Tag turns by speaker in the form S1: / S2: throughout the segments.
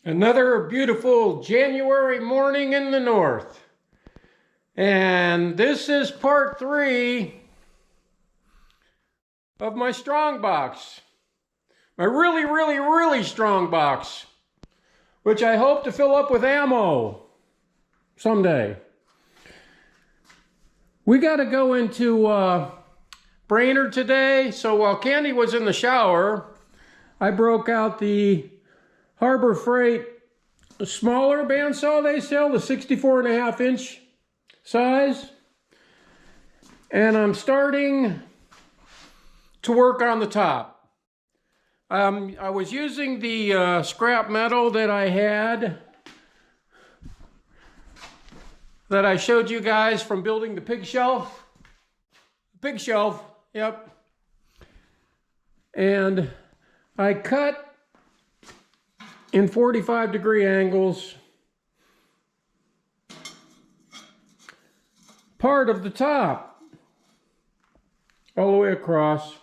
S1: Another beautiful January morning in the north. And this is part 3 of my Strongbox. My really strong box, which I hope to fill up with ammo someday. We got to go into Brainerd today, so while Candy was in the shower, I broke out the Harbor Freight smaller bandsaw they sell, the 64.5 inch size. And I'm starting to work on the top. I was using the scrap metal that I had, that I showed you guys from building the pig shelf. Pig shelf, yep. And I cut in 45-degree angles part of the top all the way across.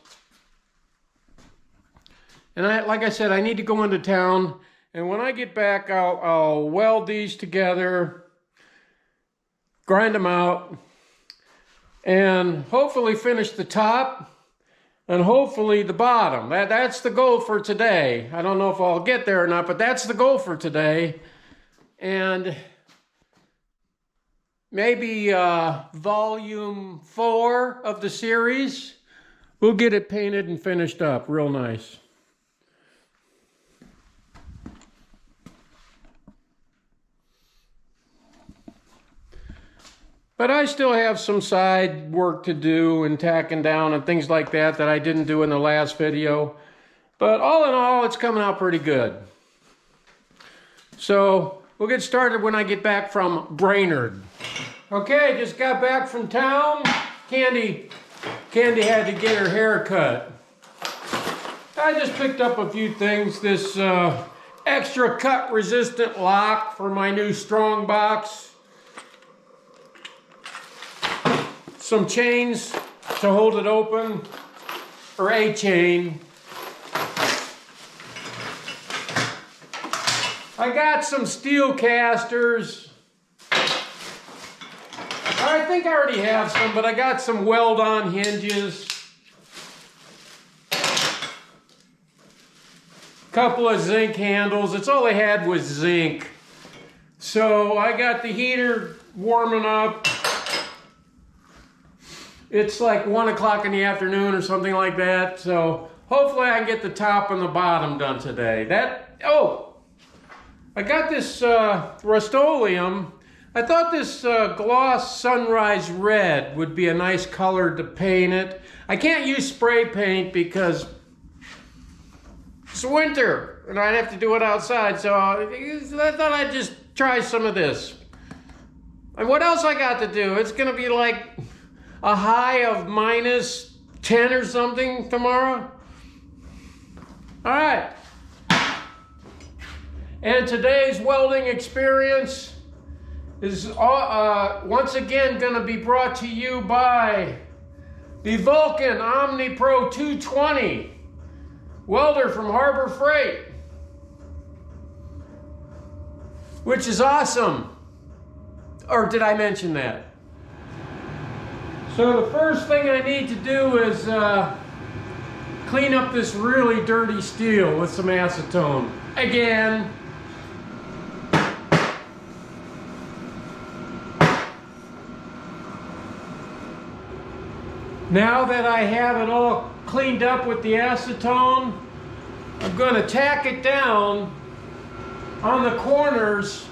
S1: And like I said, I need to go into town, and when I get back, I'll weld these together, grind them out, and hopefully finish the top and hopefully the bottom. That's the goal for today. I don't know if I'll get there or not, but that's the goal for today. And maybe volume 4 of the series, we'll get it painted and finished up real nice. But I still have some side work to do and tacking down and things like that I didn't do in the last video. But all in all, it's coming out pretty good. So we'll get started when I get back from Brainerd. Okay, just got back from town. Candy had to get her hair cut. I just picked up a few things. This extra cut resistant lock for my new Strongbox. Some chains to hold it open, or a chain. I got some steel casters. I think I already have some, but I got some weld-on hinges. Couple of zinc handles. It's all I had was zinc. So I got the heater warming up. It's like 1 o'clock in the afternoon or something like that. So hopefully I can get the top and the bottom done today. I got this Rust-Oleum. I thought this gloss sunrise red would be a nice color to paint it. I can't use spray paint because it's winter and I'd have to do it outside. So I thought I'd just try some of this. And what else I got to do? It's gonna be like a high of -10 or something tomorrow. All right. And today's welding experience is once again going to be brought to you by the Vulcan Omni Pro 220 welder from Harbor Freight, which is awesome. Or did I mention that? So the first thing I need to do is clean up this really dirty steel with some acetone. Again. Now that I have it all cleaned up with the acetone, I'm going to tack it down on the corners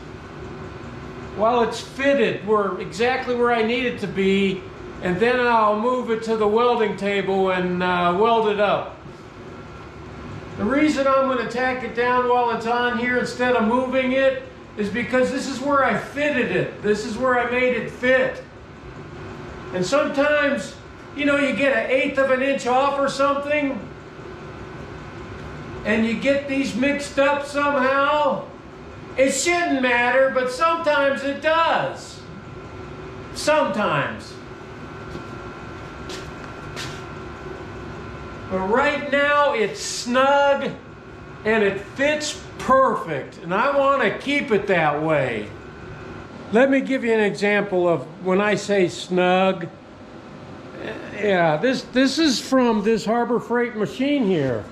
S1: while it's fitted exactly where I need it to be. And then I'll move it to the welding table and weld it up. The reason I'm going to tack it down while it's on here instead of moving it is because this is where I fitted it. This is where I made it fit. And sometimes, you know, you get 1/8 of an inch off or something, and you get these mixed up somehow. It shouldn't matter, but sometimes it does. Sometimes. But right now it's snug and it fits perfect, and I want to keep it that way. Let me give you an example of when I say snug. Yeah, this is from this Harbor Freight machine here.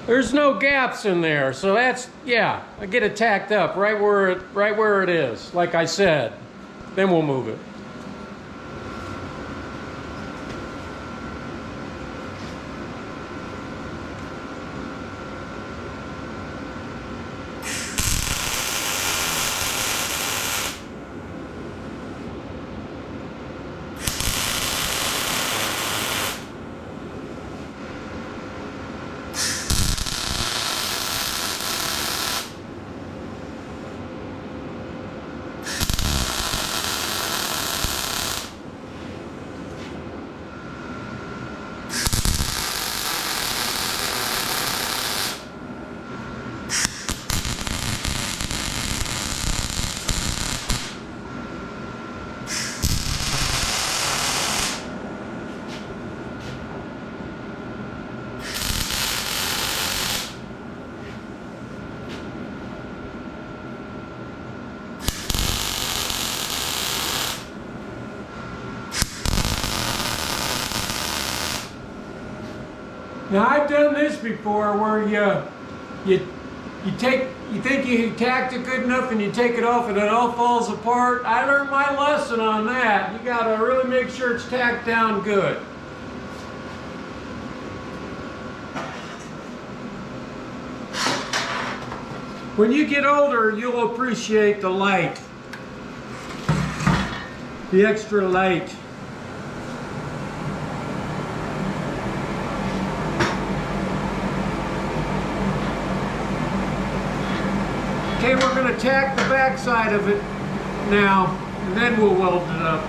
S1: There's no gaps in there, so that's, yeah, I get it tacked up right where it is, like I said. Then we'll move it. Now I've done this before where you think you tacked it good enough and you take it off and it all falls apart. I learned my lesson on that. You gotta really make sure it's tacked down good. When you get older, you'll appreciate the light, the extra light. Okay, we're going to tack the back side of it now, and then we'll weld it up.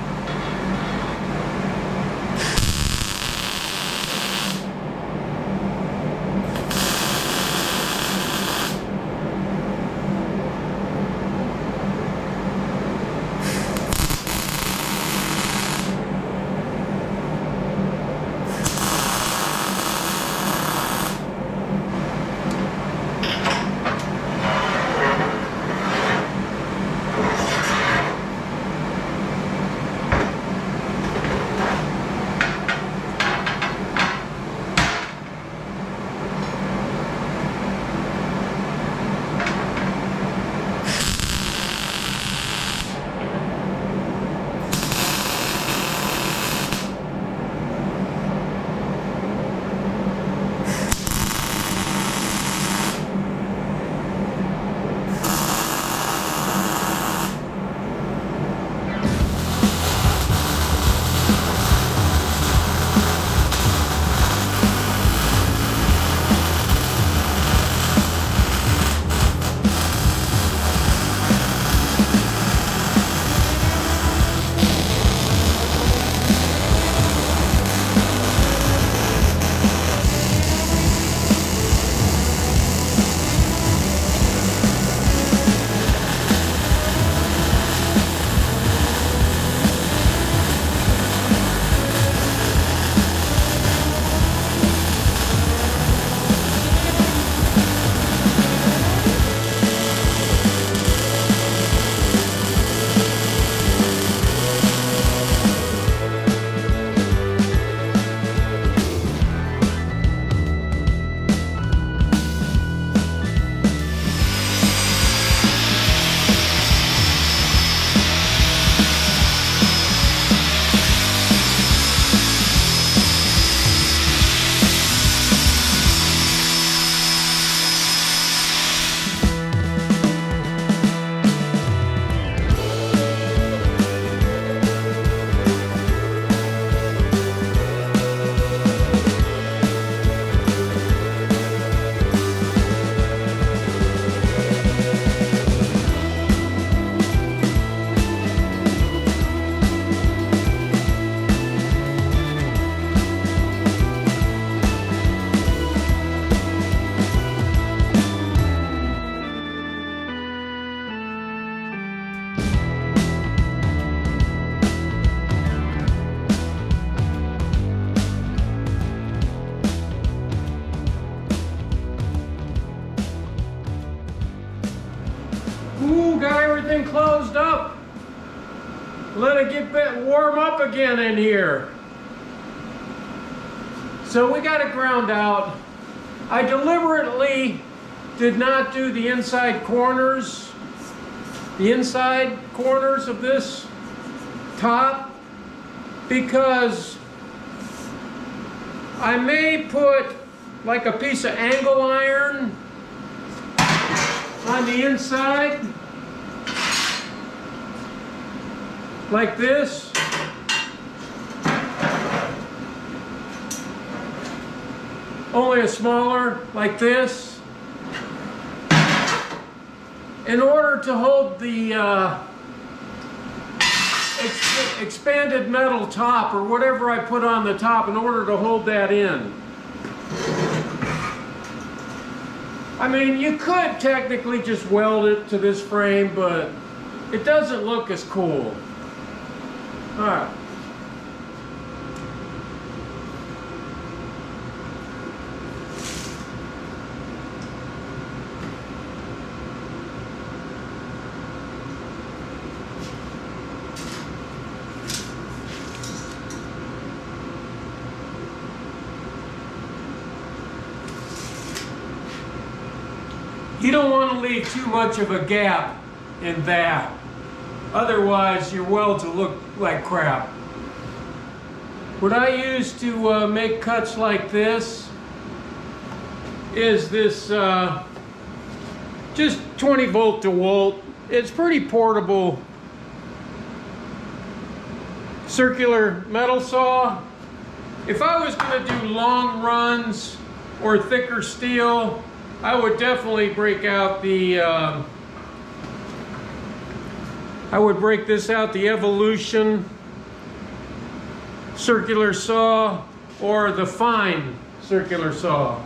S1: let it get warm up again in here. So we got it ground out. I deliberately did not do the inside corners of this top, because I may put like a piece of angle iron on the inside, like this. Only a smaller, like this, in order to hold the expanded metal top, or whatever I put on the top, in order to hold that in. I mean, you could technically just weld it to this frame, but it doesn't look as cool. All right. You don't want to leave too much of a gap in that. Otherwise, your welds will look like crap. What I use to make cuts like this is this just 20 volt to volt. It's pretty portable circular metal saw. If I was going to do long runs or thicker steel, I would definitely break out the, I would break this out, the Evolution circular saw or the fine circular saw.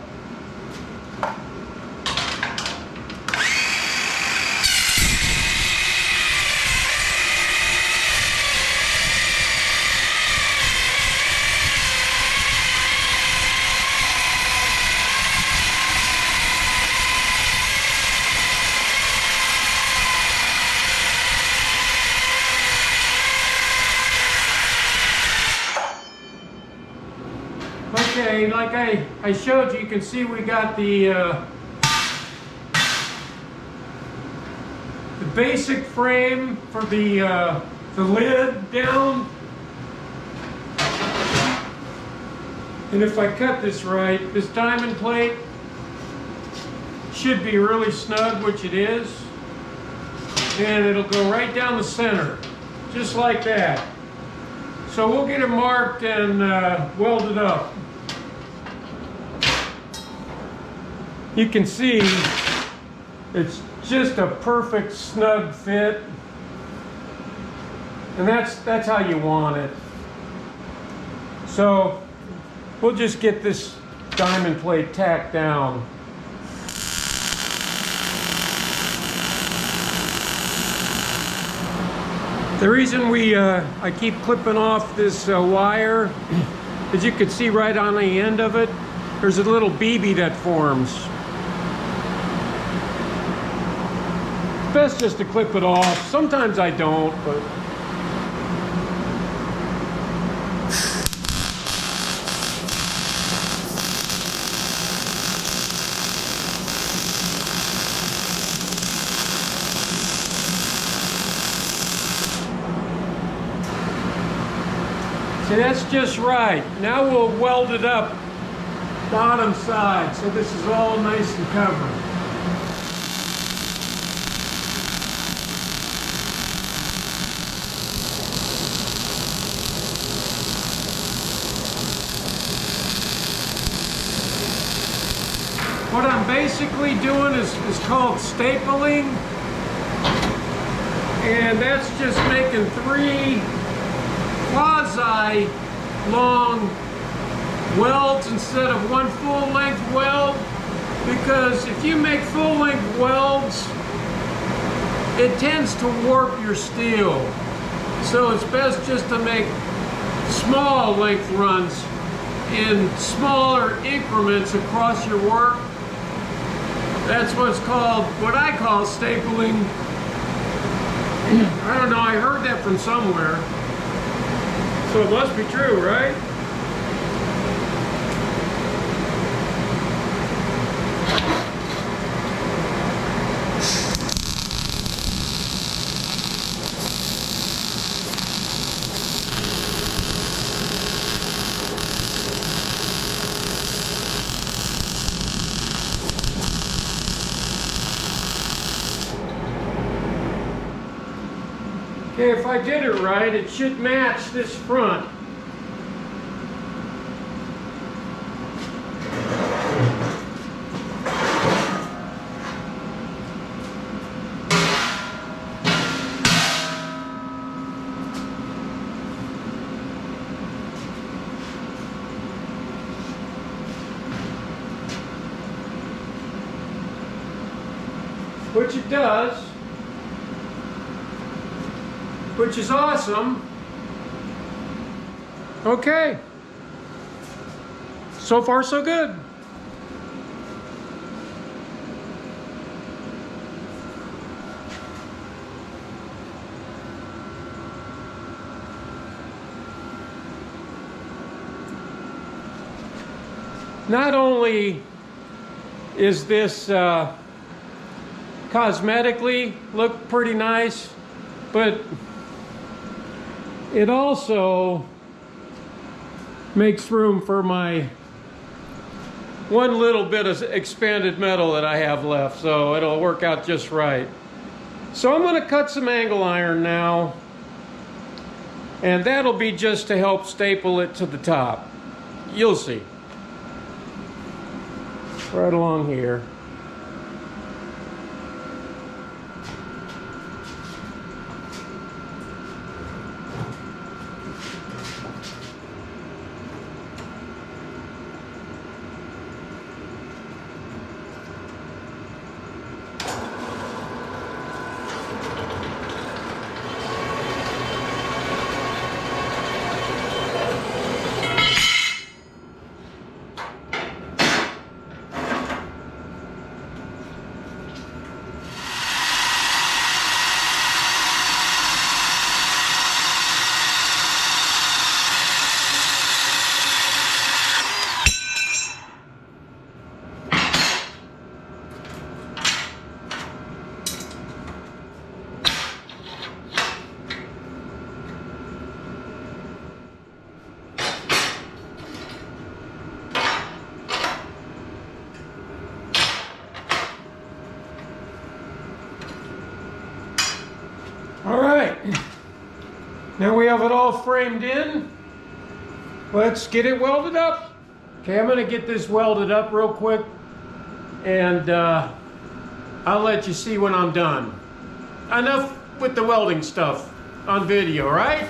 S1: Okay, like I showed you, you can see we got the basic frame for the lid down. And if I cut this right, this diamond plate should be really snug, which it is. And it'll go right down the center, just like that. So we'll get it marked and welded up. You can see it's just a perfect snug fit, and that's how you want it. So we'll just get this diamond plate tacked down. The reason I keep clipping off this wire, as you can see right on the end of it, there's a little BB that forms. Best just to clip it off. Sometimes I don't, but see, that's just right. Now we'll weld it up bottom side, so this is all nice and covered. What I'm basically doing is called stapling, and that's just making 3 quasi-long welds instead of 1 full-length weld, because if you make full-length welds, it tends to warp your steel. So it's best just to make small length runs in smaller increments across your work. That's what's called, what I call stapling. I don't know, I heard that from somewhere. So it must be true, right? Okay, if I did it right, it should match this front. Which it does. Which is awesome. Okay. So far, so good. Not only is this cosmetically look pretty nice, but it also makes room for my one little bit of expanded metal that I have left, so it'll work out just right. So I'm going to cut some angle iron now, and that'll be just to help staple it to the top. You'll see. Right along here. All right, now we have it all framed in. Let's get it welded up. Okay, I'm gonna get this welded up real quick, and I'll let you see when I'm done. Enough with the welding stuff on video, right?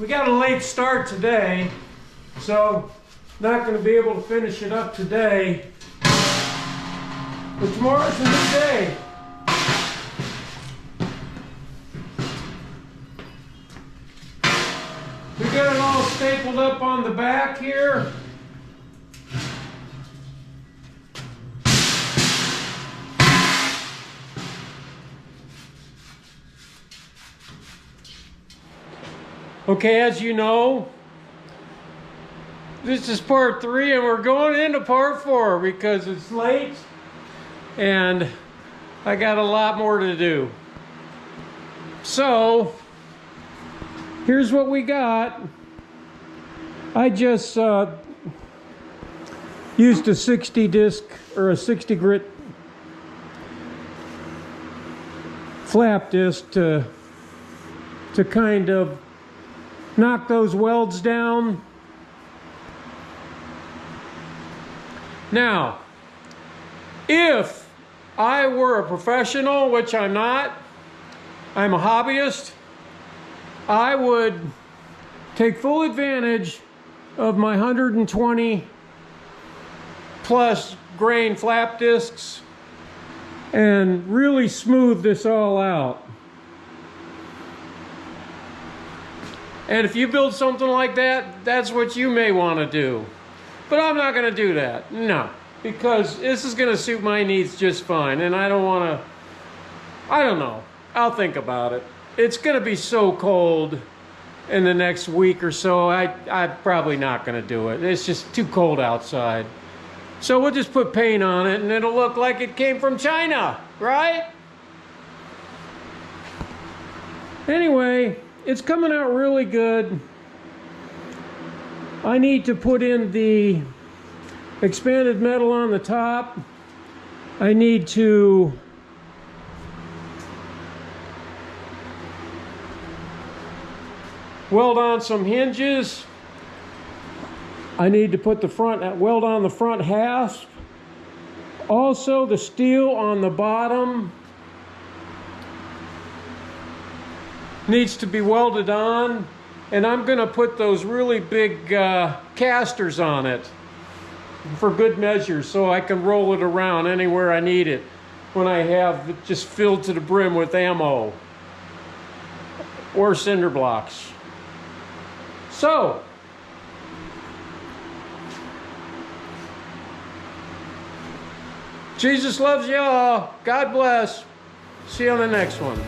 S1: we got a late start today, so not going to be able to finish it up today. But tomorrow's a new day. We got it all stapled up on the back here. Okay, as you know, this is part 3 and we're going into part 4 because it's late and I got a lot more to do. So, here's what we got. I just used a 60 disc or a 60 grit flap disc to kind of knock those welds down. Now, if I were a professional, which I'm not, I'm a hobbyist, I would take full advantage of my 120 plus grain flap discs and really smooth this all out. And if you build something like that, that's what you may want to do. But I'm not going to do that. No. Because this is going to suit my needs just fine. And I don't want to... I don't know. I'll think about it. It's going to be so cold in the next week or so. I'm probably not going to do it. It's just too cold outside. So we'll just put paint on it and it'll look like it came from China. Right? Anyway... It's coming out really good. I need to put in the expanded metal on the top. I need to weld on some hinges. I need to put the weld on the front hasp. Also the steel on the bottom needs to be welded on, and I'm going to put those really big casters on it for good measure so I can roll it around anywhere I need it when I have it just filled to the brim with ammo or cinder blocks. So, Jesus loves you all. God bless. See you on the next one.